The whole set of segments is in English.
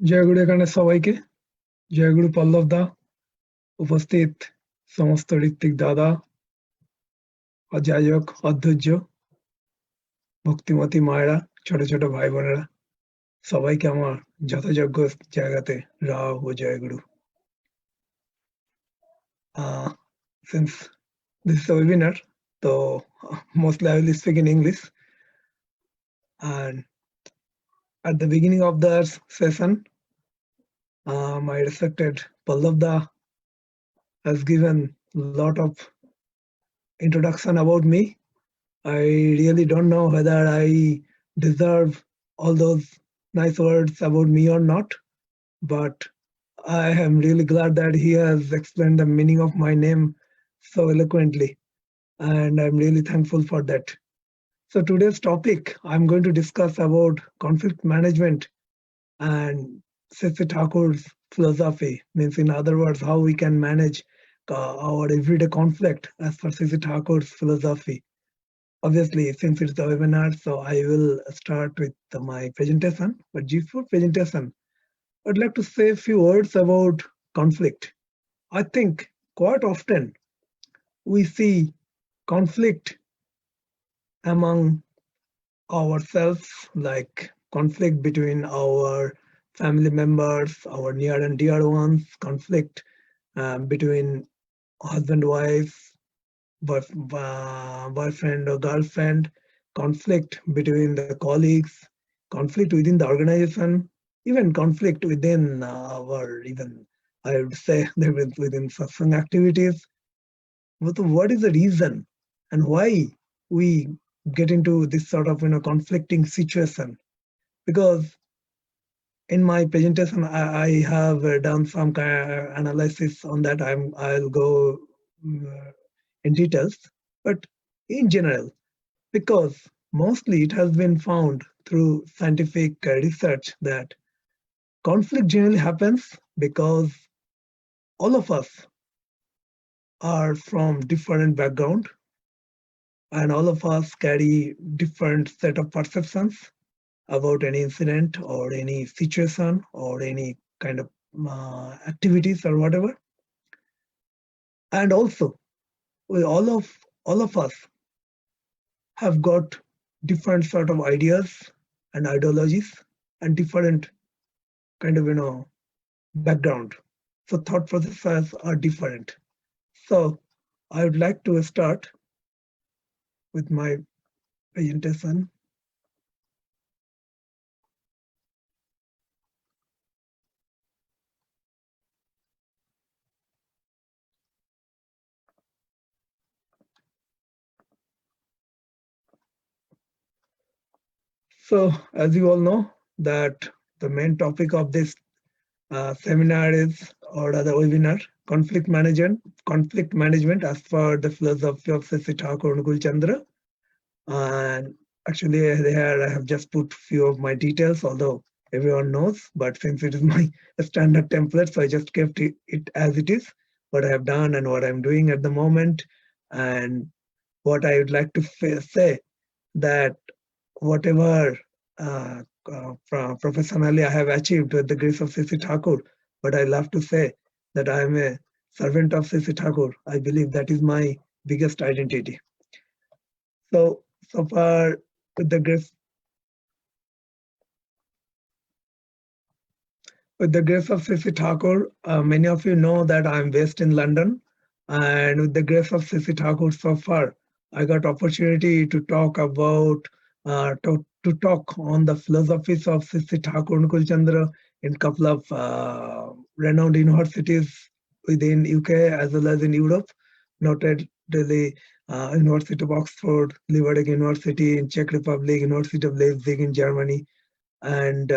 জয়গুরু এখানে সবাইকে জয়গুরু পল্লব দা উপস্থিত সমস্ত ঋত্বিক দাদা অযাজক অধ্যর্য ভক্তিমতী মায়েরা ছোট ছোট ভাই বোনেরা সবাইকে আমার যথাযোগ্য জায়গাতে রাও ও জয়গুরু। Since this is a webinar, so mostly I will speak in English. And at the beginning of the session, my respected Pallab da has given a lot of introduction about me. I really don't know whether I deserve all those nice words about me or not, but I am really glad that he has explained the meaning of my name so eloquently, and I'm really thankful for that. So today's topic, I'm going to discuss about conflict management and Sree Sree Thakur's philosophy, means in other words, how we can manage our everyday conflict as per Sree Sree Thakur's philosophy. Obviously, since it's a webinar, so I will start with my presentation. But before presentation, I'd like to say a few words about conflict. I think quite often we see conflict among ourselves, like conflict between our family members, our near and dear ones, conflict between husband, wife, boyfriend or girlfriend, conflict between the colleagues, conflict within the organization, even conflict within our, even I would say within satsang activities. But what is the reason and why we get into this sort of conflicting situation? Because in my presentation I have done some kind of analysis on that. I'll go in details, but in general, because mostly it has been found through scientific research that conflict generally happens because all of us are from different background, and all of us carry different set of perceptions about any incident or any situation or any kind of activities or whatever. And also, all of us have got different sort of ideas and ideologies and different kind of background. So thought processes are different. So I would like to start with my presentation. So as you all know that the main topic of this seminar is, or rather webinar, conflict management as per the philosophy of Sree Sree Thakur Anukulchandra. And actually there I have just put few of my details, although everyone knows, but since it is my standard template, so I just kept it as it is, what I have done and what I'm doing at the moment. And what I would like to say that whatever professionally I have achieved with the grace of Sree Sree Thakur, but I love to say that I am a servant of Sree Sree Thakur. I believe that is my biggest identity. So far with the grace of Sree Sree Thakur, many of you know that I am based in London, and with the grace of Sree Sree Thakur, so far I got opportunity to talk about to talk on the philosophies of Sree Sree Thakur Anukulchandra in couple of renowned universities within UK as well as in Europe, notably University of Oxford, Liverpool University in Czech Republic, University of Leipzig in Germany, and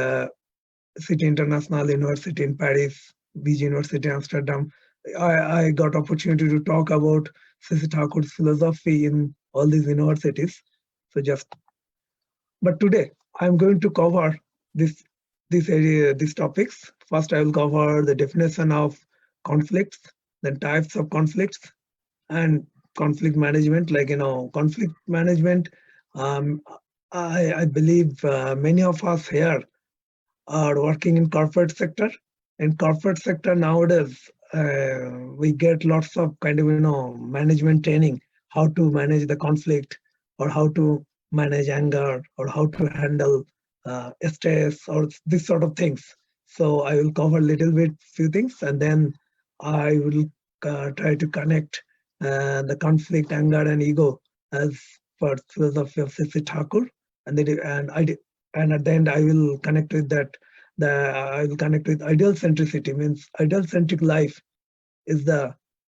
City International University in Paris, BG University Amsterdam. I got opportunity to talk about Sree Sree Thakur's philosophy in all these universities. So but today I'm going to cover these topics. First, I will cover the definition of conflicts, then types of conflicts, and conflict management. Like conflict management. I believe many of us here are working in corporate sector. In corporate sector nowadays, we get lots of kind of management training, how to manage the conflict, or how to manage anger, or how to handle stress, or this sort of things. So I will cover a little bit few things, and then I will try to connect the conflict, anger, and ego as per philosophy of Sree Sree Thakur, and at the end I will connect with that. I will connect with ideal centricity. Means ideal centric life is the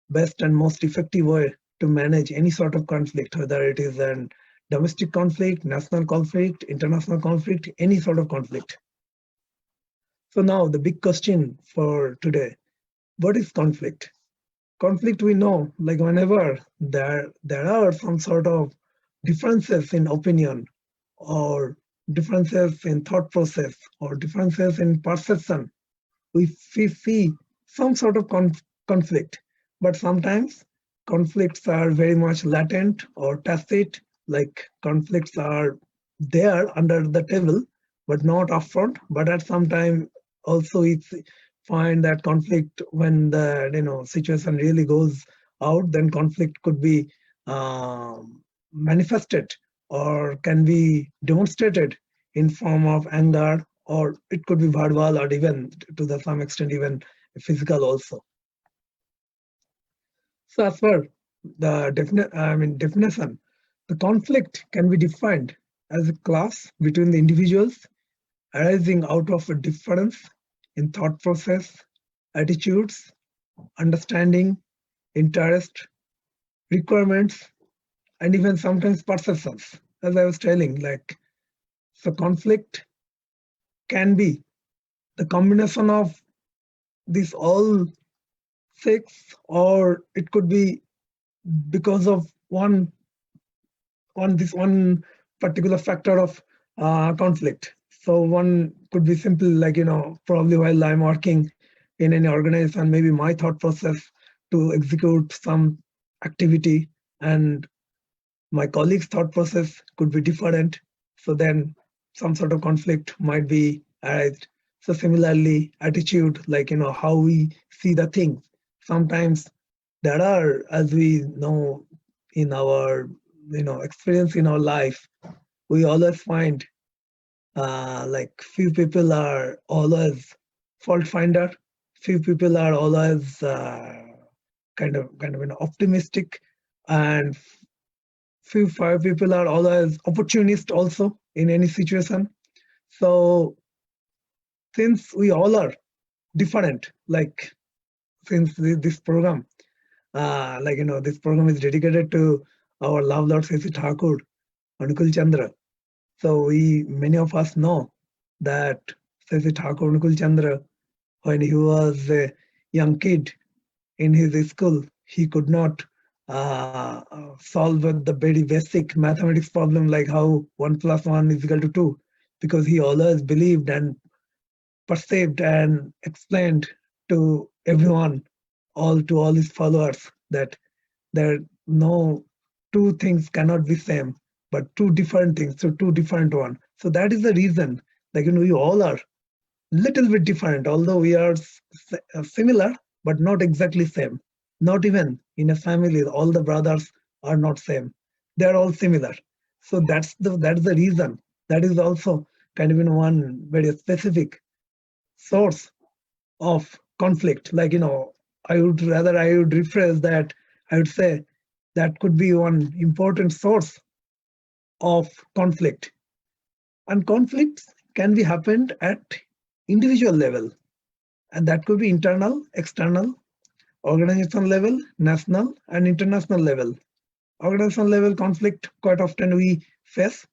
best and most effective way to manage any sort of conflict, whether it is an domestic conflict, national conflict, international conflict, any sort of conflict. So now the big question for today: what is conflict? Conflict, we know, like whenever there are some sort of differences in opinion, or differences in thought process, or differences in perception, we see some sort of conflict. But sometimes conflicts are very much latent or tacit, like conflicts are there under the table but not upfront. But at some time also we find that conflict, when the situation really goes out, then conflict could be manifested or can be demonstrated in form of anger, or it could be verbal, or even to the some extent even physical also. So as per the definition, the conflict can be defined as a clash between the individuals arising out of a difference in thought process, attitudes, understanding, interest, requirements, and even sometimes perceptions. As I was telling, like, so conflict can be the combination of these all six, or it could be because of one particular factor of conflict. So one could be simple, like probably while I'm working in any organization, maybe my thought process to execute some activity and my colleagues' thought process could be different. So then some sort of conflict might be arised. So similarly, attitude, like how we see the things. Sometimes there are, as we know in our experience in our life, we always find like few people are always fault finder, few people are always kind of optimistic, and few people are always opportunist also in any situation. So since we all are different, like since this program, this program is dedicated to our love Lord Sree Sree Thakur Anukulchandra. So many of us know that Sree Sree Thakur Anukulchandra, when he was a young kid in his school, he could not solve the very basic mathematics problem, like how 1 + 1 is equal to 2, because he always believed and perceived and explained to everyone, to all his followers, that there no two things cannot be same, but two different things, so two different one. So that is the reason, like we all are little bit different, although we are similar, but not exactly same. Not even in a family, all the brothers are not same. They are all similar. So that's the reason. That is also kind of one very specific source of conflict. Like I would rephrase that. I would say that could be one important source of conflict. And conflicts can be happened at individual level, and that could be internal, external, organizational level, national and international level. Organizational level conflict quite often we face.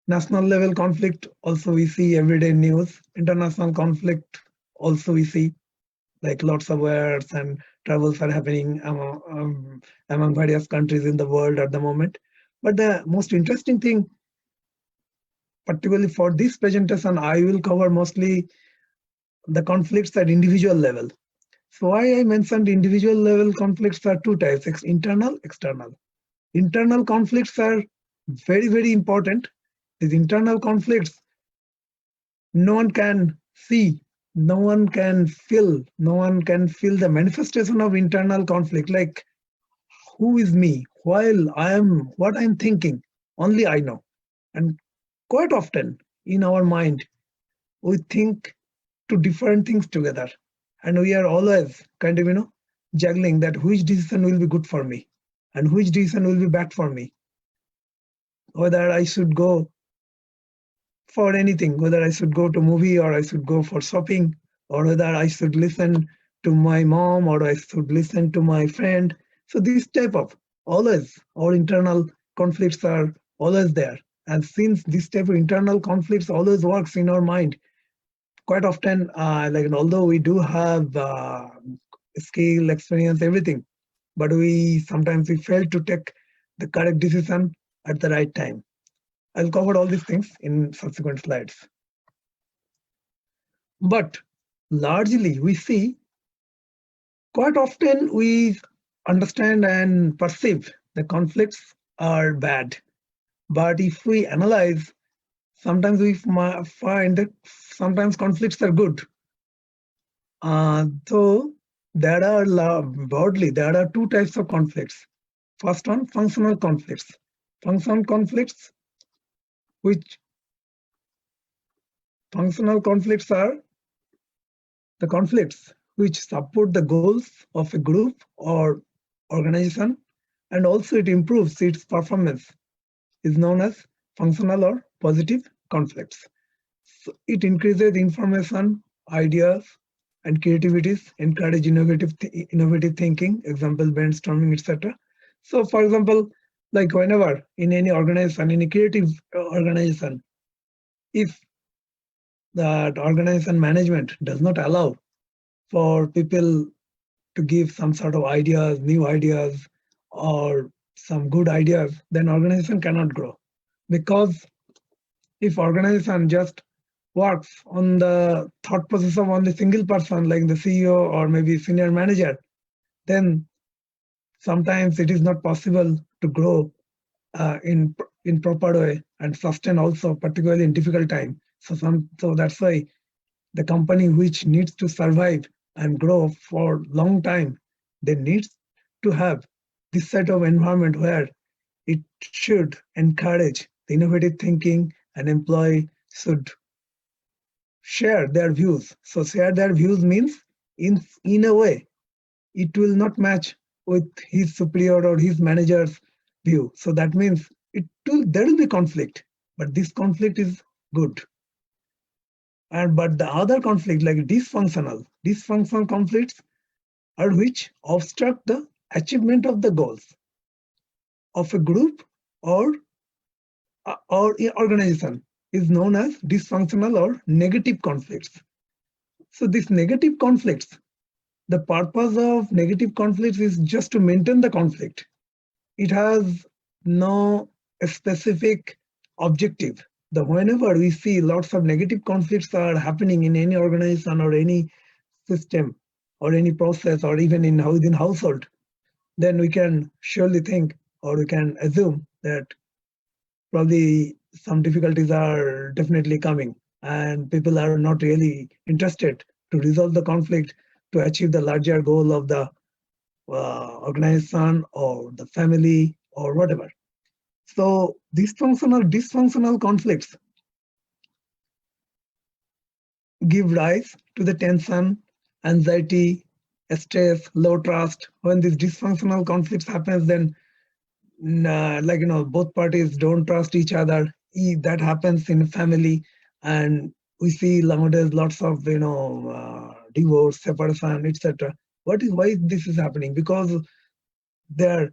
National level conflict also we see everyday news. International conflict also we see, like lots of wars and troubles are happening among various countries in the world at the moment. But the most interesting thing, particularly for this presentation, I will cover mostly the conflicts at individual level. So why I mentioned individual level conflicts are two types: internal, external. Internal conflicts are very, very important. These internal conflicts, no one can See, no one can feel the manifestation of internal conflict, like who is me, while I am what I'm thinking, only I know. And quite often in our mind, we think two different things together. And we are always kind of, juggling that which decision will be good for me and which decision will be bad for me. Whether I should go for anything, whether I should go to movie or I should go for shopping, or whether I should listen to my mom or I should listen to my friend. So this type of always our internal conflicts are always there. And since this type of internal conflicts always works in our mind, quite often, like although we do have skill, experience, everything, but we sometimes we fail to take the correct decision at the right time. I'll cover all these things in subsequent slides. But largely, we see quite often we understand and perceive the conflicts are bad. But if we analyze, sometimes we find that sometimes conflicts are good. So broadly, there are two types of conflicts. First one, functional conflicts. Functional conflicts are the conflicts which support the goals of a group or organization, and also it improves its performance, is known as functional or positive conflicts. So it increases information, ideas, and creativities, encourage innovative thinking, example brainstorming, etc. So, for example, like whenever in any organization, any creative organization, if that organization management does not allow for people to give some sort of ideas, new ideas, or some good ideas, then organization cannot grow. Because if organization just works on the thought process of only single person, like the CEO or maybe senior manager, then sometimes it is not possible to grow in proper way and sustain also, particularly in difficult time. So that's why the company which needs to survive and grow for long time, they need to have this set of environment where it should encourage the innovative thinking, and employee should share their views. So share their views means in a way it will not match with his superior or his manager's view. So that means there will be conflict, but this conflict is good. But the other conflict, like dysfunctional conflicts, are which obstruct the achievement of the goals of a group or organization, is known as dysfunctional or negative conflicts. So these negative conflicts, the purpose of negative conflicts is just to maintain the conflict. It has no specific objective. Whenever we see lots of negative conflicts are happening in any organization or any system or any process or even within household, then we can surely think or we can assume that probably some difficulties are definitely coming and people are not really interested to resolve the conflict to achieve the larger goal of the organization or the family or whatever. So dysfunctional conflicts give rise to the tension, anxiety, stress, low trust. When these dysfunctional conflicts happens, then both parties don't trust each other. That happens in family, and we see nowadays lots of divorce, separation, etc. Why this is happening? Because they're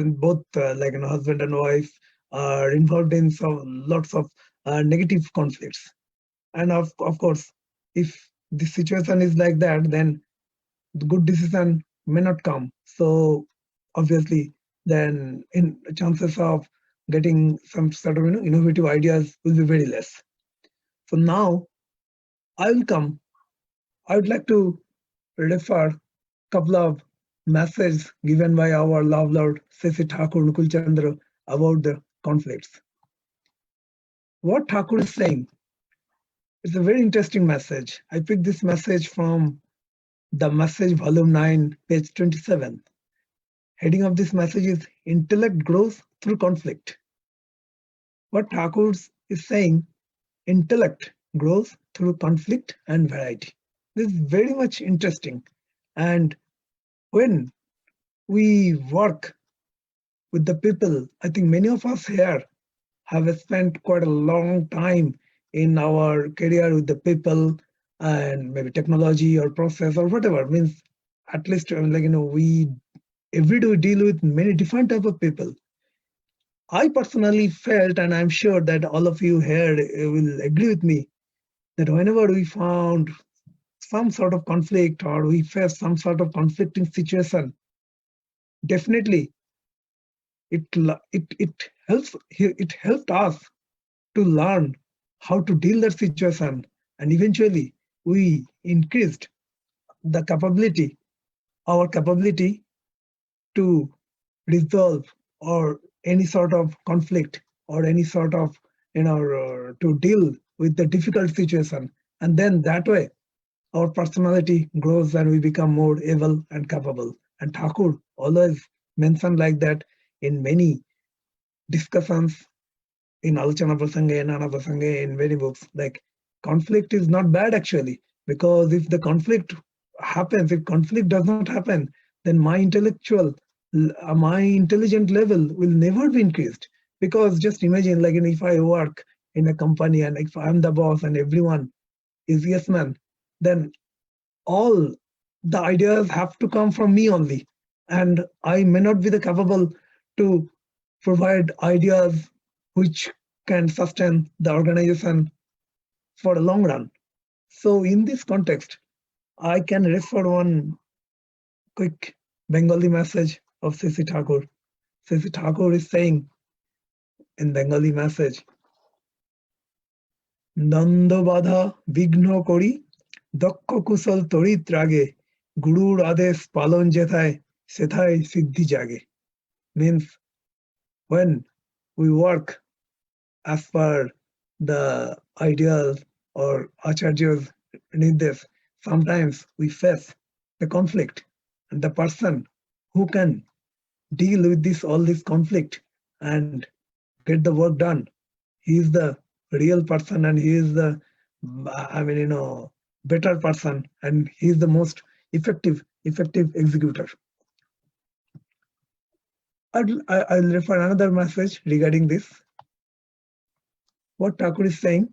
both husband and wife are involved in lots of negative conflicts. And of course, if the situation is like that, then the good decision may not come. So obviously, then in chances of getting some sort of innovative ideas will be very less. So now I would like to refer a couple of messages given by our love lord Sree Sree Thakur Anukulchandra about the conflicts. What Thakur is saying It's a very interesting message. I picked this message from the message volume 9, page 27. Heading of this message is Intellect Grows Through Conflict. What Thakur is saying, intellect grows through conflict and variety. This is very much interesting. And when we work with the people, I think many of us here have spent quite a long time in our career with the people and maybe technology or process or whatever. Means at least we every day we deal with many different type of people. I personally felt, and I'm sure that all of you here will agree with me, that whenever we found some sort of conflict or we face some sort of conflicting situation, definitely it helped us to learn how to deal that situation, and eventually we increased the capability, our capability to resolve or any sort of conflict or any sort of to deal with the difficult situation, and then that way our personality grows and we become more able and capable. And Thakur always mentioned like that in many discussions in Alochana Prasanga and Nana Prasanga in many books. Like conflict is not bad actually, because if the conflict happens, if conflict does not happen, then my my intelligent level will never be increased. Because just imagine, like if I work in a company and if I'm the boss and everyone is yes man, then all the ideas have to come from me only, and I may not be the capable to provide ideas which can sustain the organization for a long run. So in this context, I can refer one quick Bengali message of Sree Sree Thakur. Sree Sree Thakur is saying in Bengali message, Nanda Badha Vigno Kori, Dakka Kusal Torit Rage, Gurur Ades Palon Jethai, Sethai Siddhi Jage. Means when we work as per the ideals or Acharya's Nirdesh, sometimes we face the conflict, and the person who can deal with all this conflict and get the work done, he is the real person, and he is the better person, and he is the most effective executor. I'll refer another message regarding this. What Thakur is saying,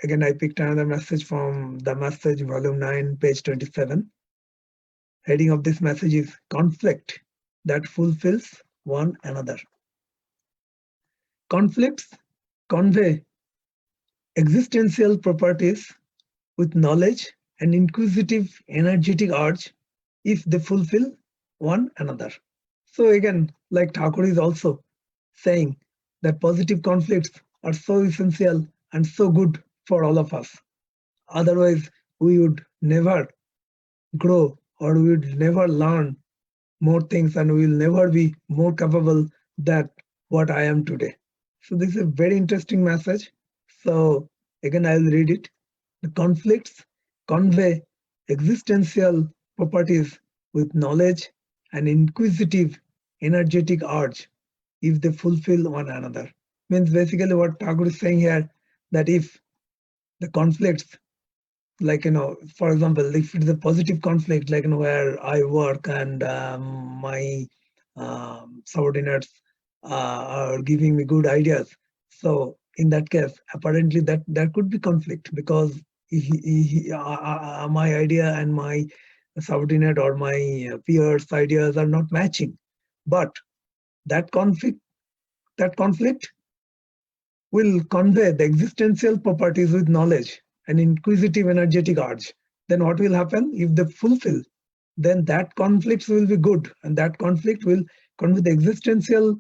again, I picked another message from the message volume 9, page 27. Heading of this message is conflict that fulfills one another. Conflicts convey existential properties with knowledge and inquisitive energetic urge if they fulfill one another. So again, like Thakur is also saying that positive conflicts are so essential and so good for all of us. Otherwise, we would never grow, or we would never learn more things, and we will never be more capable than what I am today. So this is a very interesting message. So again, I will read it. The conflicts convey existential properties with knowledge and inquisitive energetic urge if they fulfill one another. Means basically what Thakur is saying here, that if the conflicts, like for example, if it is a positive conflict, like where I work and my subordinates are giving me good ideas, so in that case, apparently that there could be conflict, because my idea and my subordinate or my peers' ideas are not matching. But that conflict will convey the existential properties with knowledge and inquisitive energetic urge. Then what will happen? If they fulfill, then that conflict will be good, and that conflict will convey the existential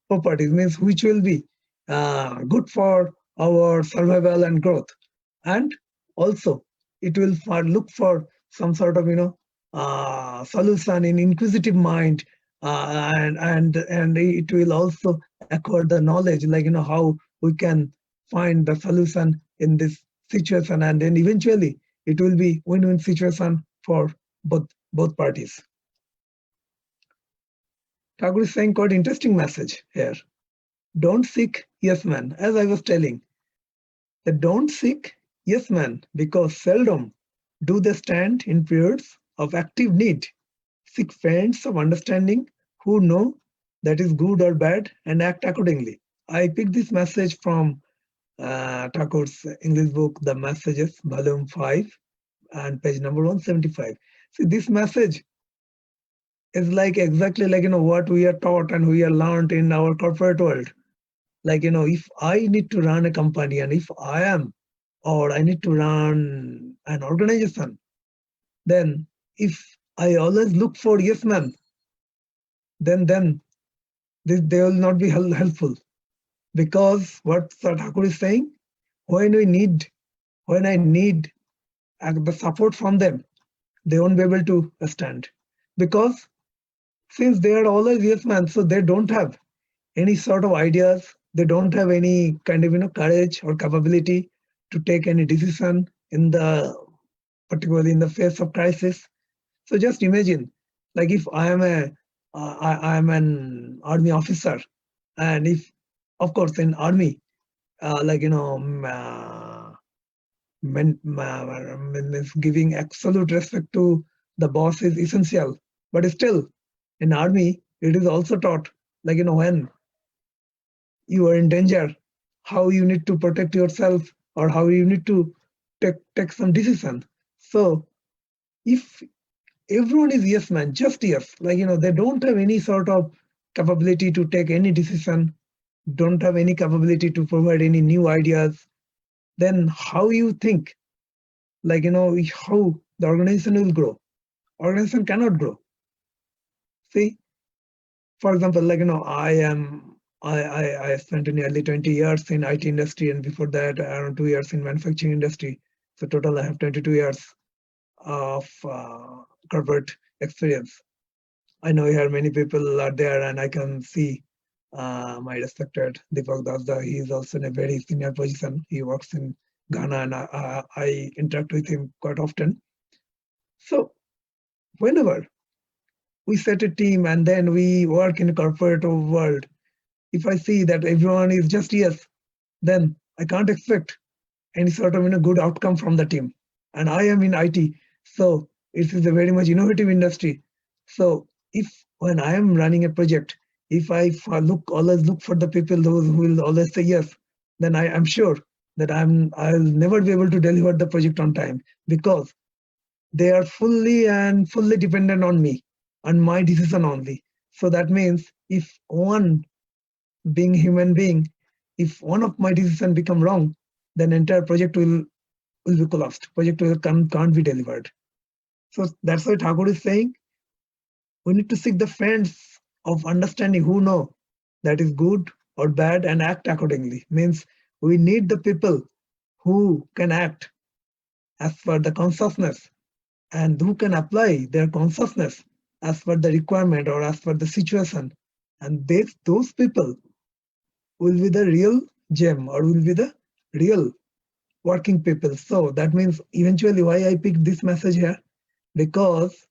properties, means which will be good for our survival and growth. And also it will look for some sort of solution in inquisitive mind, and it will also acquire the knowledge, like how we can find the solution in this situation, and then eventually it will be win-win situation for both parties. Thakur is saying quite interesting message here. Don't seek yes man, as I was telling. That don't seek yes man, because seldom do they stand in periods of active need. Seek friends of understanding who know that is good or bad and act accordingly. I picked this message from Thakur's English book, The Messages, volume 5, and page number 175. See, this message is like exactly like what we are taught and we are learned in our corporate world. Like if I need to run a company, and if I am, or I need to run an organization, then if I always look for yes man, then they will not be helpful. Because what Thakur is saying, when I need the support from them, they won't be able to stand. Because since they are always yes man, so they don't have any sort of ideas, they don't have any kind of courage or capability to take any decision particularly in the face of crisis. So just imagine, like if I am I am an army officer, and if, of course, in army, means giving absolute respect to the boss is essential. But still, in army, it is also taught, when you are in danger, how you need to protect yourself, or how you need to take some decision. So if everyone is yes man, just yes, they don't have any sort of capability to take any decision, don't have any capability to provide any new ideas, then how you think, how the organization will grow? Organization cannot grow. See, for example, I spent nearly 20 years in IT industry, and before that around 2 years in manufacturing industry. So total I have 22 years of corporate experience. I know here many people are there, and I can see my respected Deepak Dasda. He is also in a very senior position. He works in Ghana, and I interact with him quite often. So whenever we set a team and then we work in a corporate world, if I see that everyone is just yes, then I can't expect any sort of good outcome from the team. And I am in IT, so it is a very much innovative industry. So if when I am running a project, if I always look for the people who will always say yes, then I am sure that I'll never be able to deliver the project on time, because they are fully dependent on me and my decision only. So that means if one being human being, if one of my decision become wrong, then entire project will be collapsed. Project can't be delivered. So that's why Thakur is saying we need to seek the friends of understanding who know that is good or bad and act accordingly. Means we need the people who can act as per the consciousness, and who can apply their consciousness as per the requirement or as per the situation. And those people will be the real gem, or will be the real working people. So that means eventually why I picked this message here, because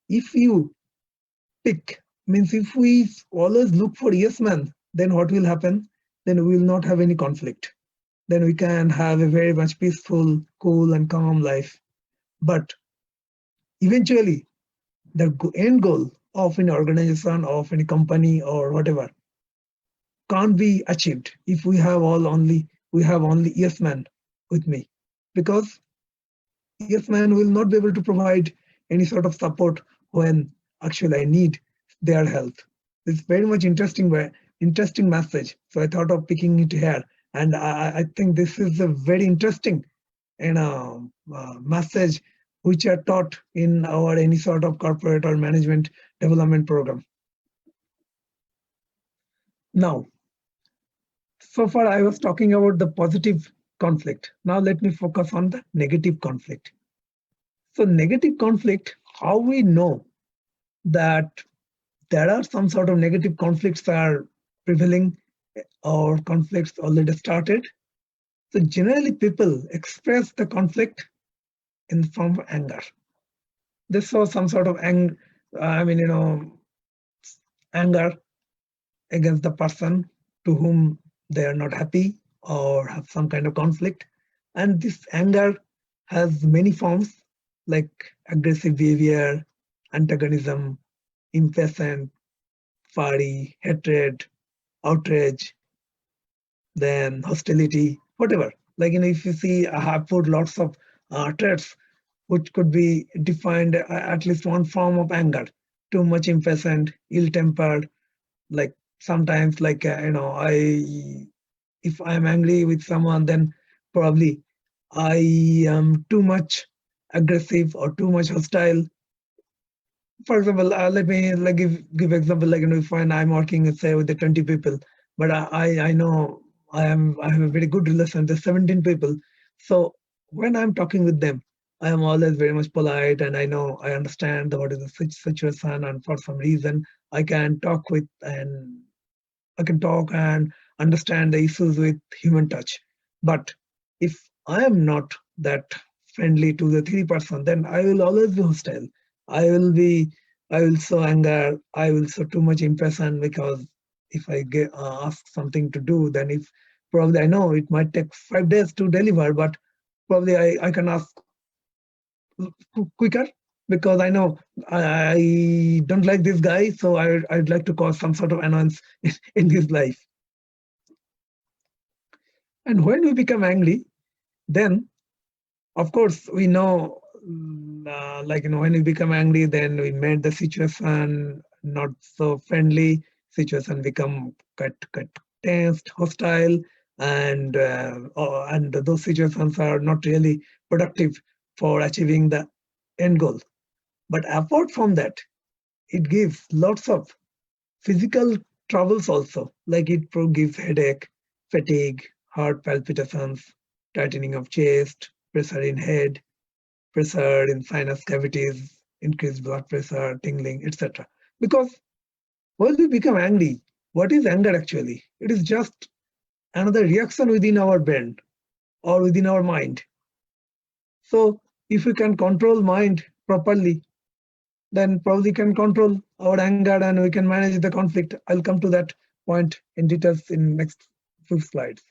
if you pick, means if we always look for yes man, then what will happen? Then we will not have any conflict. Then we can have a very much peaceful, cool and calm life. But eventually the end goal of an organization, of any company or whatever, can't be achieved if we have only yes man with me, because yes man will not be able to provide any sort of support when actually I need their help. It's very much interesting message. So I thought of picking it here, and I think this is a very interesting message which are taught in our any sort of corporate or management development program. Now, so far I was talking about the positive conflict. Now let me focus on the negative conflict. So negative conflict, how we know that there are some sort of negative conflicts are prevailing or conflicts already started. So generally people express the conflict in the form of anger. They saw some sort of anger against the person to whom they are not happy or have some kind of conflict. And this anger has many forms like aggressive behavior, antagonism, impatient, fiery, hatred, outrage, then hostility, whatever. Like, if you see, I have put lots of traits which could be defined at least one form of anger. Too much impatient, ill-tempered, like sometimes like, if I'm angry with someone, then probably I am too much aggressive or too much hostile. For example, let me like give example, like, if I'm working, say, with the 20 people, but I know I have a very good relation with 17 people. So when I'm talking with them, I am always very much polite, and I know I understand what is the situation, and for some reason I can talk and understand the issues with human touch. But if I am not that friendly to the three person, then I will always be hostile. I will be, I will show anger. I will show too much impatience, because if I get ask something to do, then if probably I know it might take 5 days to deliver, but probably I can ask quicker, because I know I don't like this guy, so I'd like to cause some sort of annoyance in his life. And when we become angry, then of course we know, when we become angry, then we made the situation not so friendly. Situation become quite tensed, hostile, and those situations are not really productive for achieving the end goal. But apart from that, it gives lots of physical troubles also, like it gives headache, fatigue, heart palpitations, tightening of chest, pressure in head, pressure in sinus cavities, increased blood pressure, tingling, etc. Because when we become angry, what is anger actually? It is just another reaction within our brain or within our mind. So if we can control mind properly, then probably can control our anger and we can manage the conflict. I'll come to that point in details in next few slides.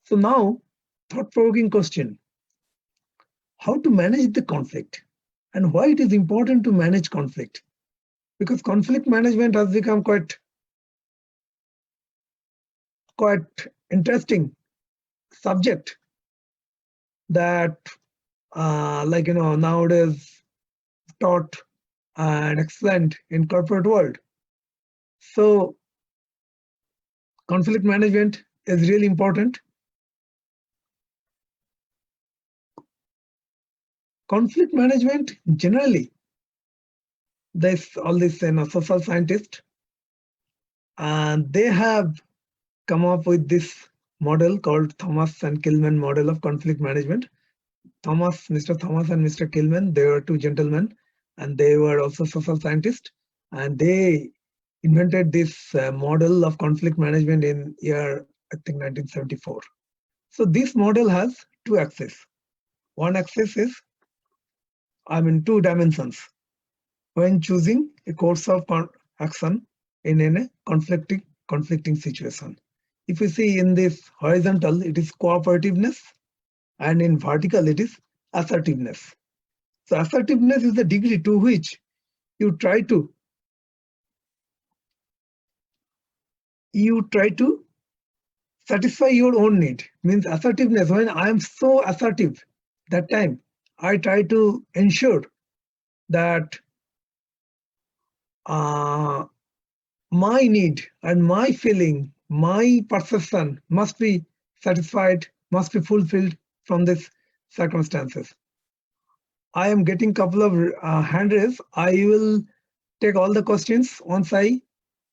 So now, thought-provoking question: how to manage the conflict, and why it is important to manage conflict? Because conflict management has become quite interesting subject that, nowadays taught and explained in corporate world. So conflict management is really important. Conflict management generally, all these social scientists, and they have come up with this model called Thomas and Killman model of conflict management. Mr. Thomas and Mr. Killman, they were two gentlemen, and they were also social scientists, and they invented this model of conflict management in year, I think, 1974. So this model has two axes. One axis is, two dimensions. When choosing a course of action in a conflicting situation. If you see in this horizontal, it is cooperativeness, and in vertical, it is assertiveness. So assertiveness is the degree to which you try to satisfy your own need. Means assertiveness, when I am so assertive, that time I try to ensure that my need and my feeling, my perception must be satisfied, must be fulfilled from these circumstances. I am getting couple of hand raise. I will take all the questions once I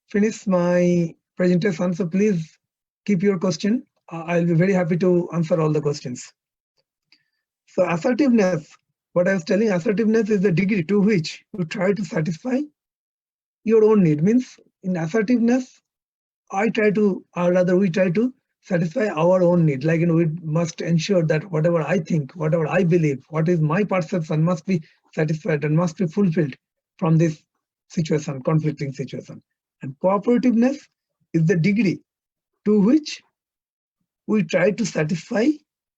finish my presentation. So please keep your question. I'll be very happy to answer all the questions. So assertiveness, what I was telling, assertiveness is the degree to which you try to satisfy your own need. Means in assertiveness, we try to satisfy our own need. Like, we must ensure that whatever I think, whatever I believe, what is my perception must be satisfied and must be fulfilled from this situation, conflicting situation. And cooperativeness is the degree to which we try to satisfy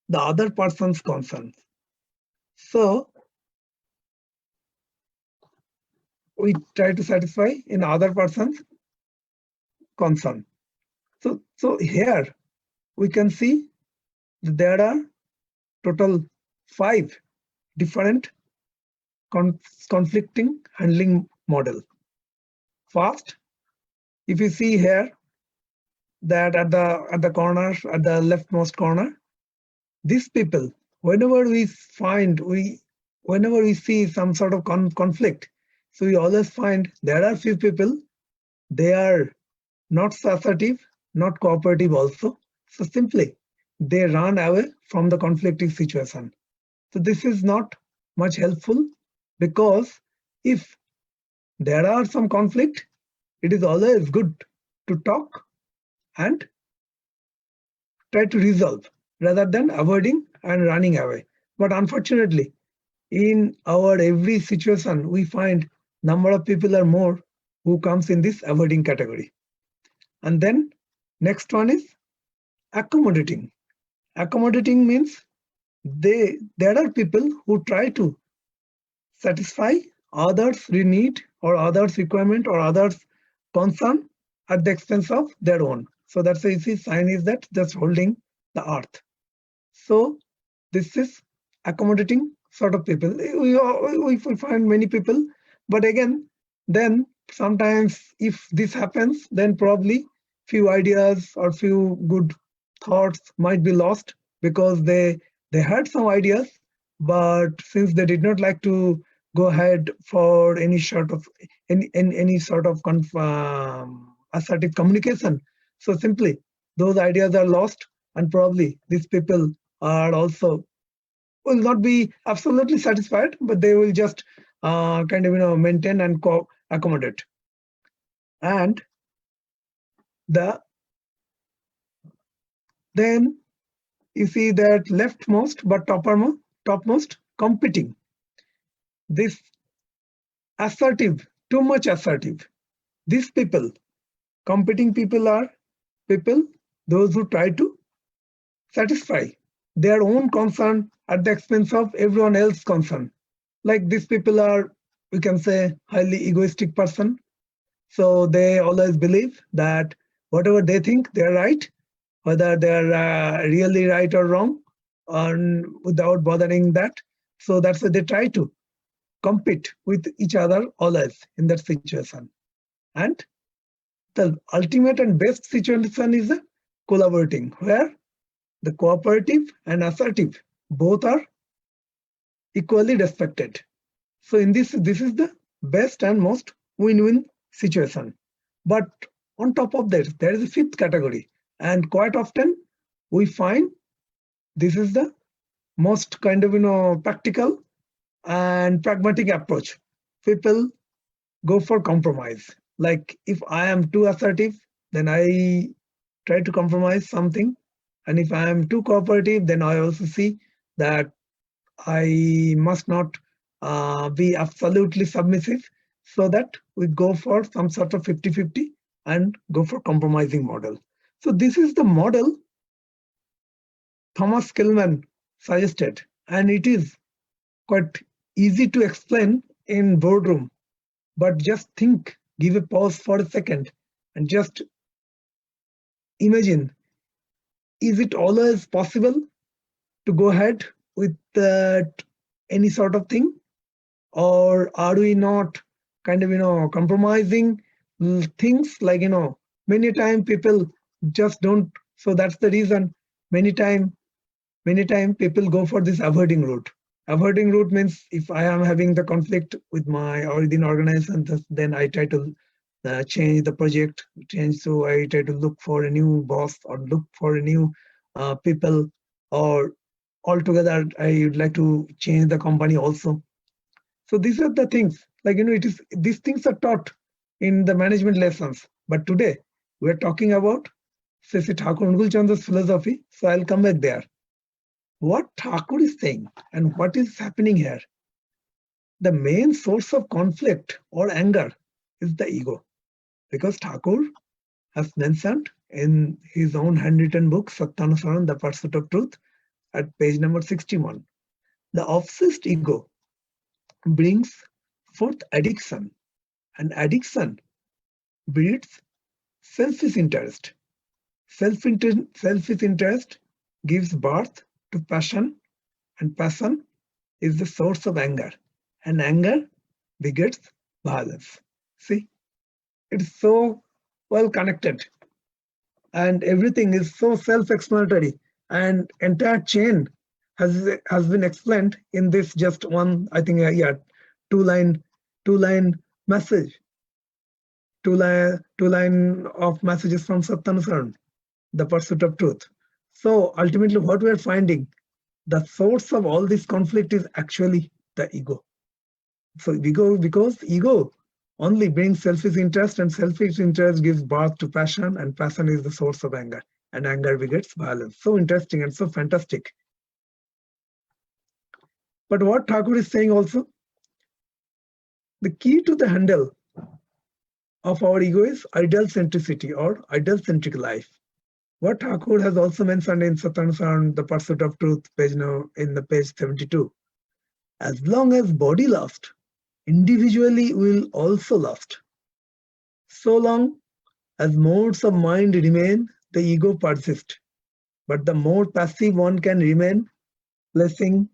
the other person's concerns. So we try to satisfy in other person's concern. So here we can see that there are total 5 different conflicting handling model. First, if you see here that at the corner, at the leftmost corner, these people, whenever we see some sort of conflict, so we always find there are few people, they are not assertive, not cooperative also. So simply they run away from the conflicting situation. So this is not much helpful, because if there are some conflict, it is always good to talk and try to resolve rather than avoiding and running away. But unfortunately, in our every situation, we find number of people are more who comes in this avoiding category. And then next one is accommodating. Accommodating means there are people who try to satisfy others' need or others' requirement or others' concern at the expense of their own. So that's the easy sign is that just holding the earth. So this is accommodating sort of people. We find many people, but again, then sometimes if this happens, then probably few ideas or few good thoughts might be lost, because they had some ideas, but since they did not like to go ahead for any sort of assertive communication, so simply those ideas are lost, and probably these people are also will not be absolutely satisfied, but they will just kind of maintain and accommodate. And then you see that leftmost but topmost competing. This assertive, too much assertive. These people, competing people, are people those who try to satisfy their own concern at the expense of everyone else's concern. Like these people are, we can say, highly egoistic person. So they always believe that whatever they think they're right, whether they're really right or wrong, without bothering that. So that's why they try to compete with each other always in that situation. And the ultimate and best situation is the collaborating, where the cooperative and assertive both are equally respected. So in this is the best and most win-win situation. But on top of that, there is a 5th category, and quite often we find this is the most kind of practical and pragmatic approach. People go for compromise. Like if I am too assertive, then I try to compromise something, and if I am too cooperative, then I also see that I must not be absolutely submissive, so that we go for some sort of 50-50 and go for compromising model. So this is the model Thomas Killman suggested, and it is quite easy to explain in boardroom. But just think, give a pause for a second, and just imagine, is it always possible to go ahead with any sort of thing? Or are we not kind of compromising things? Like many times people just don't. So that's the reason many time people go for this avoiding route. Avoiding route means if I am having the conflict with my or within organization, then I try to change the project, so I try to look for a new boss or look for a new people, or altogether I would like to change the company also. So these are the things, like it is, these things are taught in the management lessons. But today we're talking about Sree Sree Thakur Anukulchandra's philosophy. So I'll come back there. What Thakur is saying and what is happening here, the main source of conflict or anger is the ego. Because Thakur has mentioned in his own handwritten book, Satyanusaran, The Pursuit of Truth, at page number 61. The obsessed ego brings forth addiction, and addiction breeds selfish interest. Selfish interest gives birth to passion, and passion is the source of anger, and anger begets violence. See, it's so well connected, and everything is so self-explanatory, and entire chain has been explained in this just one, I think, two line message, two line of messages from Satyanusaran, The Pursuit of Truth. So ultimately, what we are finding, the source of all this conflict is actually the ego. So because ego only brings selfish interest, and selfish interest gives birth to passion, and passion is the source of anger, and anger begets violence. So interesting and so fantastic. But what Thakur is saying also, the key to the handle of our ego is ideal centricity or ideal centric life. What Thakur has also mentioned in Satyanusaran, The Pursuit of Truth, page in the page 72. As long as body lasts, individually will also last. So long as modes of mind remain, the ego persists. But the more passive one can remain, placing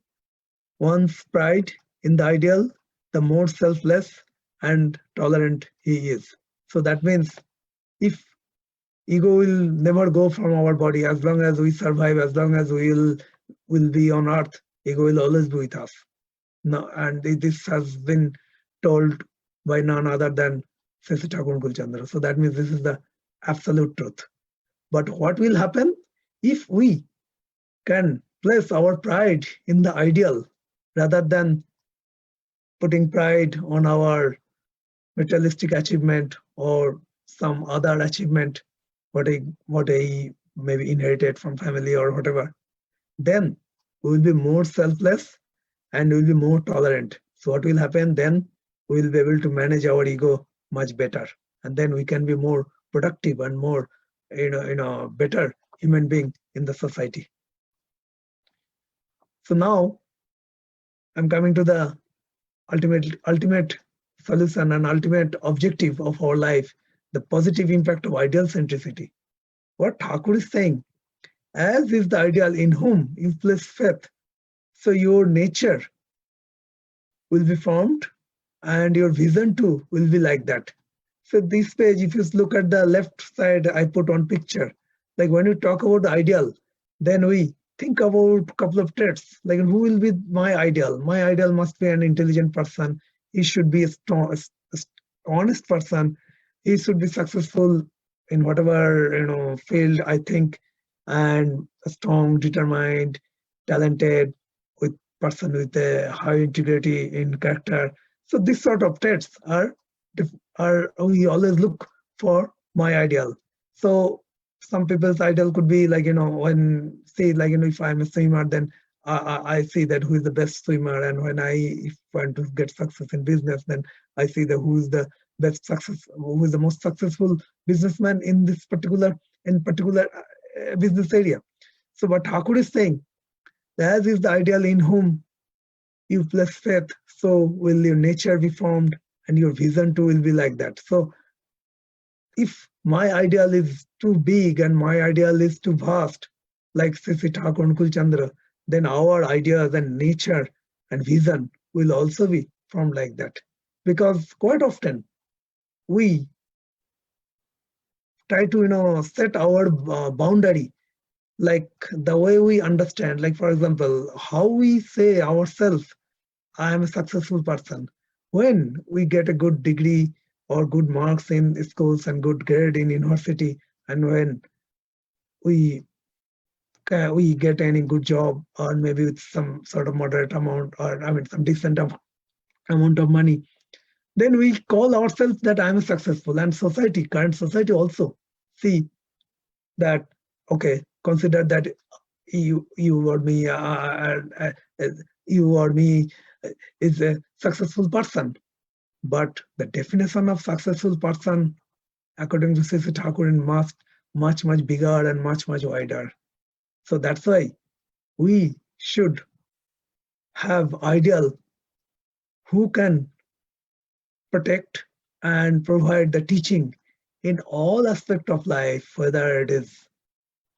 one's pride in the ideal, the more selfless and tolerant he is. So that means if ego will never go from our body, as long as we survive, as long as we will be on earth, ego will always be with us. No, and this has been told by none other than Sree Sree Thakur Anukulchandra. So that means this is the absolute truth. But what will happen if we can place our pride in the ideal rather than putting pride on our materialistic achievement or some other achievement, what I maybe inherited from family or whatever, then we will be more selfless and we will be more tolerant. So what will happen then? We will be able to manage our ego much better, and then we can be more productive and more, better human being in the society. So now I'm coming to the ultimate solution and ultimate objective of our life, the positive impact of ideal centricity. What Thakur is saying, as is the ideal in whom you place faith, so your nature will be formed and your vision too will be like that. So this page, if you look at the left side, I put one picture. Like when we talk about the ideal, then we think about a couple of traits. Like who will be my ideal? My ideal must be an intelligent person. He should be a strong, honest person. He should be successful in whatever field, I think, and a strong, determined, talented, with person with a high integrity in character. So this sort of traits are we always look for my ideal. So some people's ideal could be like, when say like, if I'm a swimmer, then I see that who is the best swimmer, and when I want to get success in business, then I see that who is the who is the most successful businessman in this particular business area. So what Thakur is saying, as is the ideal in whom you place faith, so will your nature be formed and your vision too will be like that. So if my ideal is too big and my ideal is too vast, like Sree Sree Thakur Anukulchandra, then our ideas and nature and vision will also be formed like that. Because quite often we try to set our boundary, like the way we understand, like for example, how we say ourselves, I am a successful person. When we get a good degree or good marks in schools and good grade in university, and when we get any good job, or maybe with some sort of moderate amount, or some decent amount of money, then we call ourselves that I am successful. And current society also see that, okay, consider that you or me, you or me is a successful person. But the definition of successful person, according to Sree Sree Thakur, is much bigger and much wider. So that's why we should have ideal who can protect and provide the teaching in all aspect of life, whether it is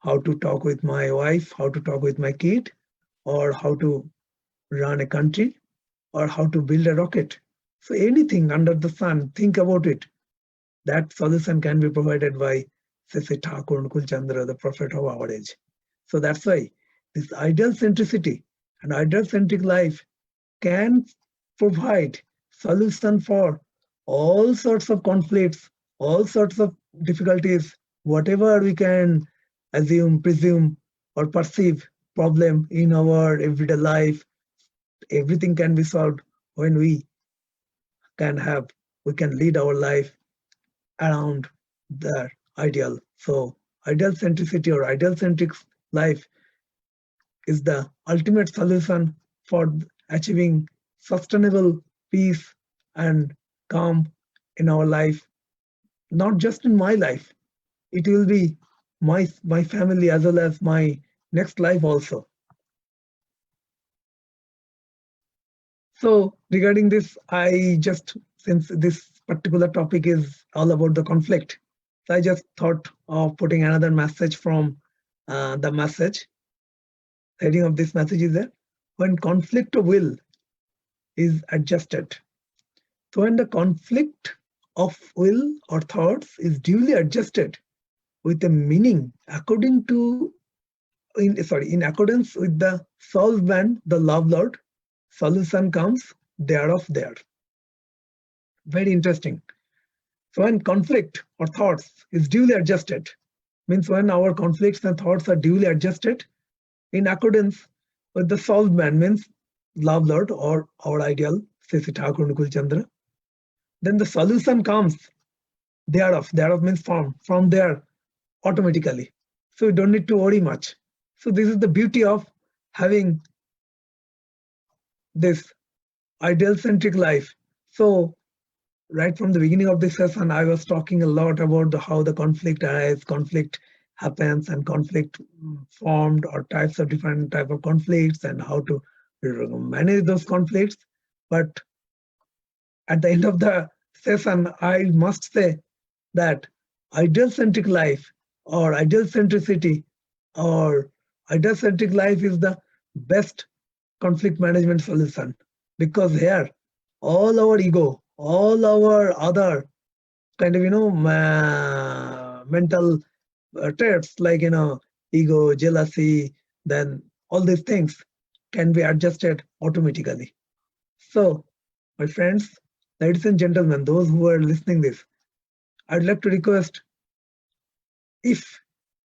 how to talk with my wife, how to talk with my kid, or how to run a country, or how to build a rocket. So anything under the sun, think about it. That solution can be provided by Sree Sree Thakur Anukulchandra, the prophet of our age. So that's why this ideal centricity and ideal centric life can provide solution for all sorts of conflicts, all sorts of difficulties, whatever we can assume, presume, or perceive problem in our everyday life. Everything can be solved when we can lead our life around the ideal. So ideal centricity or ideal centric life is the ultimate solution for achieving sustainable peace and calm in our life. Not just in my life, it will be my family as well as my next life also. So regarding this, since this particular topic is all about the conflict, so I just thought of putting another message from the message. The heading of this message is that when conflict of will is adjusted. So when the conflict of will or thoughts is duly adjusted with a meaning according to in accordance with the soul band, the love Lord, solution comes thereof there. Very interesting. So when conflict or thoughts is duly adjusted, means when our conflicts and thoughts are duly adjusted in accordance with the soul band, means love Lord or our ideal, Sree Sree Thakur Anukulchandra, then the solution comes thereof. Thereof means from there automatically. So you don't need to worry much. So this is the beauty of having this ideal centric life. So right from the beginning of this session, I was talking a lot about how the conflict arises, conflict happens, and conflict formed, or types of different type of conflicts, and how to manage those conflicts. But at the end of the session, I must say that ideal centric life or ideal centricity or ideal centric life is the best conflict management solution, because here all our ego, all our other kind of mental traits like ego, jealousy, then all these things can be adjusted automatically. So my friends, ladies and gentlemen, those who are listening this, I'd like to request, if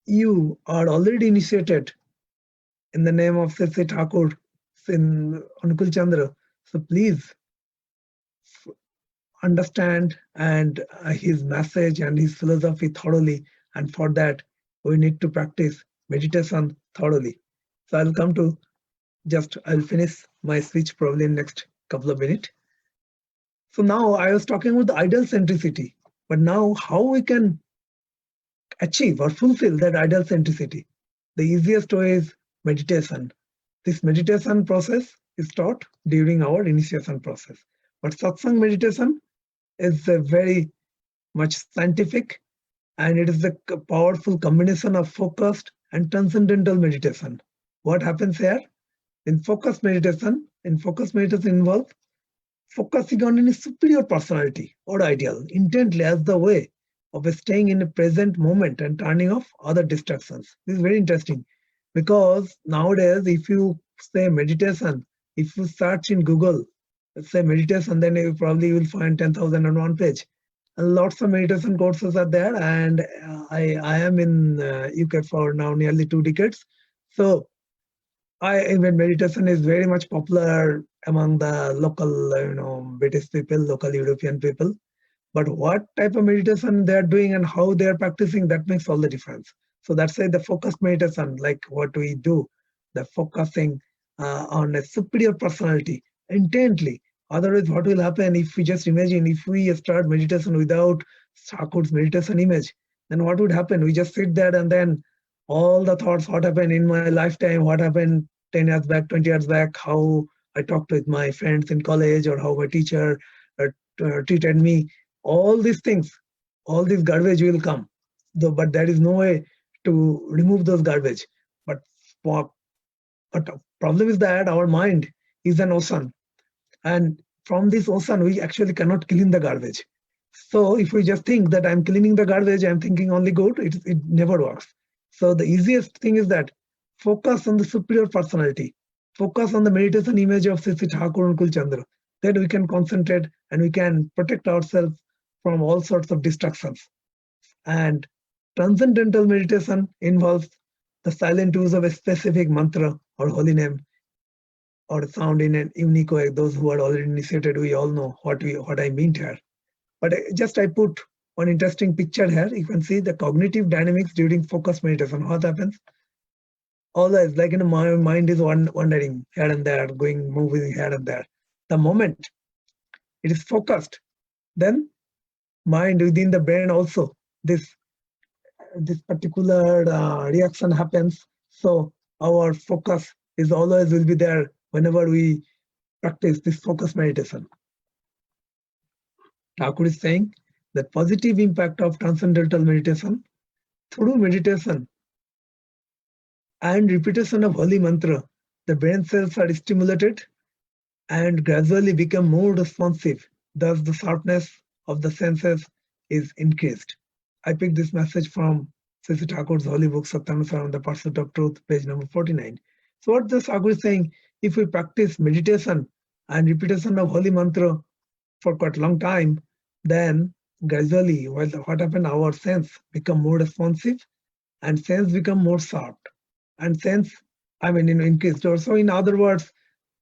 you are already initiated in the name of Sree Sree Thakur Anukulchandra, so please understand and his message and his philosophy thoroughly, and for that we need to practice meditation thoroughly. So I'll finish my speech probably in next couple of minutes. So now I was talking about the ideal centricity, but now how we can achieve or fulfill that ideal centricity? The easiest way is meditation. This meditation process is taught during our initiation process. But satsang meditation is a very much scientific, and it is a powerful combination of focused and transcendental meditation. What happens here? In focused meditation involves focusing on any superior personality or ideal intently as the way of staying in the present moment and turning off other distractions. This is very interesting, because nowadays if you say meditation, if you search in Google, say meditation, then you probably will find 10,001 page. And lots of meditation courses are there, and I am in UK for now nearly 2 decades. So even meditation is very much popular among the local, British people, local European people. But what type of meditation they are doing and how they are practicing, that makes all the difference. So that's why the focused meditation, like what we do, the focusing on a superior personality intently. Otherwise, what will happen if we just imagine, if we start meditation without Thakur's meditation image, then what would happen? We just sit there and then all the thoughts, what happened in my lifetime, what happened 10 years back, 20 years back, how I talked with my friends in college, or how my teacher treated me, all these things, all this garbage will come. But there is no way to remove those garbage. But for, but the problem is that our mind is an ocean, and from this ocean we actually cannot clean the garbage. So if we just think that I'm cleaning the garbage, I'm thinking only good, it never works. So the easiest thing is that focus on the superior personality, focus on the meditation image of Sree Sree Thakur Anukulchandra. Then we can concentrate and we can protect ourselves from all sorts of distractions. And transcendental meditation involves the silent use of a specific mantra or holy name or sound in a unique way. Those who are already initiated, we all know what I mean here. But I put one interesting picture here. You can see the cognitive dynamics during focus meditation. What happens? Always, like my mind is wandering here and there, moving here and there. The moment it is focused, then mind within the brain also this particular reaction happens. So our focus is always will be there whenever we practice this focus meditation. Thakur is saying that positive impact of transcendental meditation through meditation and repetition of holy mantra, the brain cells are stimulated and gradually become more responsive. Thus, the sharpness of the senses is increased. I picked this message from Sree Sree Thakur's holy book, Satyanusaram on the Pursuit of Truth, page number 49. So what the Thakur is saying, if we practice meditation and repetition of holy mantra for quite a long time, then gradually, what happens, our sense become more responsive and sense become more sharp. And sense, increased. So in other words,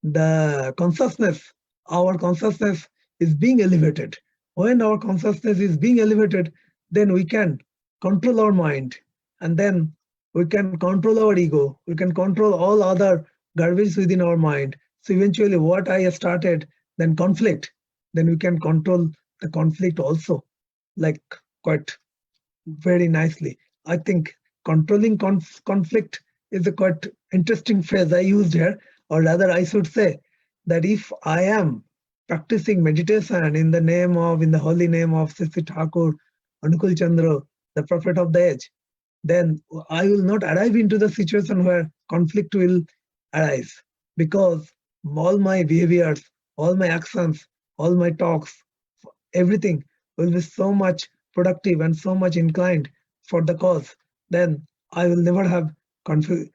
the consciousness, our consciousness is being elevated. When our consciousness is being elevated, then we can control our mind, and then we can control our ego, we can control all other garbage within our mind. So eventually what I started, then conflict, then we can control the conflict also, like quite very nicely. I think controlling conflict is a quite interesting phrase I used here, or rather I should say that if I am practicing meditation in the holy name of Sree Sree Thakur Anukulchandra, the prophet of the age, then I will not arrive into the situation where conflict will arise, because all my behaviors, all my actions, all my talks, everything will be so much productive and so much inclined for the cause. Then I will never have conflict.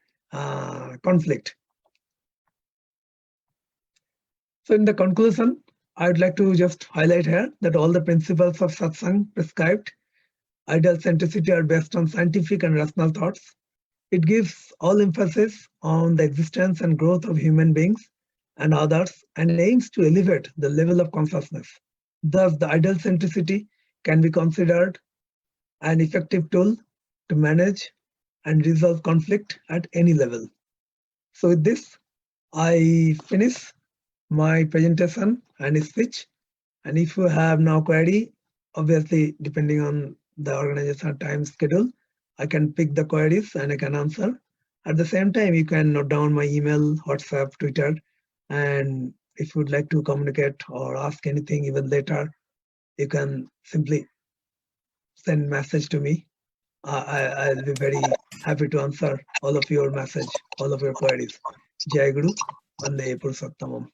So in the conclusion, I would like to just highlight here that all the principles of satsang prescribed ideal centricity are based on scientific and rational thoughts. It gives all emphasis on the existence and growth of human beings and others, and aims to elevate the level of consciousness. Thus, the ideal centricity can be considered an effective tool to manage and resolve conflict at any level. So with this, I finish my presentation and speech. And if you have now query, obviously depending on the organization time schedule, I can pick the queries and I can answer. At the same time, you can note down my email, WhatsApp, Twitter, and if you would like to communicate or ask anything even later, you can simply send message to me. I'll be very happy to answer all of your message, all of your queries. Jai Guru, Vande Purushottamam.